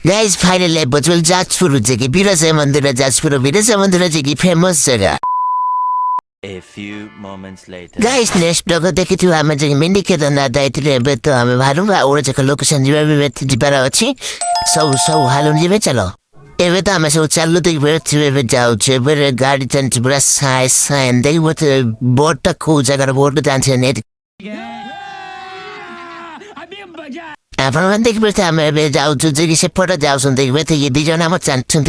Guys finally बजवल Jajpur जगह बिरजा मंदिर जाजपुर बिरजा मंदिर जगह फेमस जगह A few moments later. Guys next लोग देखि थियो हामी जगह मेंढी केदारनाथ जाइथिले एबे त हामी भारुम और जगह लोकेशन जिबे जिबार अछि सब हालुन जिबे चलो एबे त हामी सब चालु त एबे जाउ छे एबे गाडी चन्छ पुरा साइ साइन देख वो बोट त खो जगह बोट जान्छ नेट अपन देख बस हामी एबे जाउ छु जगह से पट जाउ छु देख बस ये दिजना म चन्छ त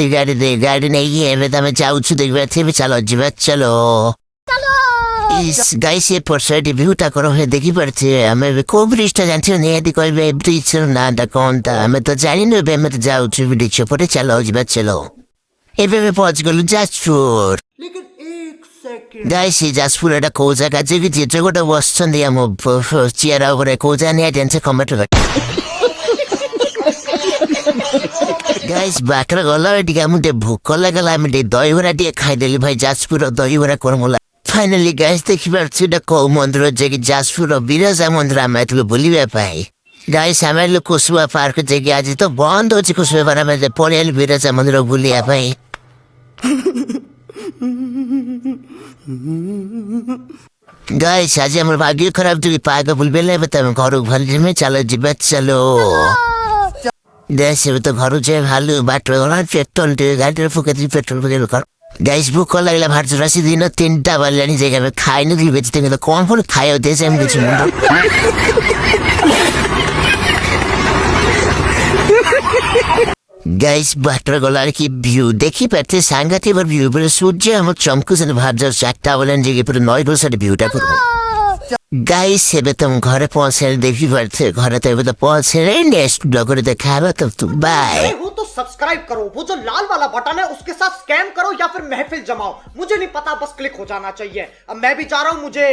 गाडी नै एबे त हामी जाउ छु देख बस चलो जिबे चलो इस गाइस ये पर्सैडी व्यूटा करो है देखी पड़ती है हमें को ब्रिज जानती हो नहीं कोई भी ब्रिज ना दा कौन था हमें तो जानी नहीं बे मैं तो जाऊँ चुप ब्रिज पर चलो जी बात चलो ये पे मैं पहुँच गया जाजपुर लेकिन एक सेकंड गाइस ये जाजपुर है कोजा का जगह जी जगह तो वस्तु दिया मो चियरा ऊपर कोजा नहीं आते हैं कमेंट कर गाइस बाकर गला दिया मुझे भूख लगा मुझे दही बड़ा दिया खाई दिली भाई जाजपुर दही बड़ा कर मुला फाइनली गाइस देखिपार्छु द को मन्दिर जगह जाजपुर र बिरजा मन्दिरमा तुलो भुलिबे पाए गाइस हामीले कुसुवा पार्क जगह आज त बन्द हो कुसुवा पार्कमा परेल बिरजा मन्दिर भुलिया पाए गाइस आज हाम्रो भाग्य खराब थियो पाएको भुलबेला बता घर भरि में चलो जिबे चलो देश तो घर चाहिँ हालु बाटो होला पेट्रोल त्यो गाडी फुकेती पेट्रोल फुकेल कर गाइस भूख लागला भात रसी दिन तीनटा वाला नि जगह में खाइ न दिल बेच तेले कौन फोन खायो देश हम कुछ गाइस बाटर गोलार की व्यू देखी पाते सांगते पर व्यू पर सूर्य हम चमकु सन भात जर चारटा वाला जगह पर नय रोसर व्यूटा पर गाइस एबे तुम घर पहुंचे देखी पड़ते घर तो एबे तो पहुंचे नेक्स्ट ब्लॉग रे देखाबो तो बाय हो तो सब्सक्राइब करो वो जो लाल वाला बटन है उसके साथ स्कैम करो या फिर महफिल जमाओ मुझे नहीं पता बस क्लिक हो जाना चाहिए अब मैं भी जा रहा हूँ मुझे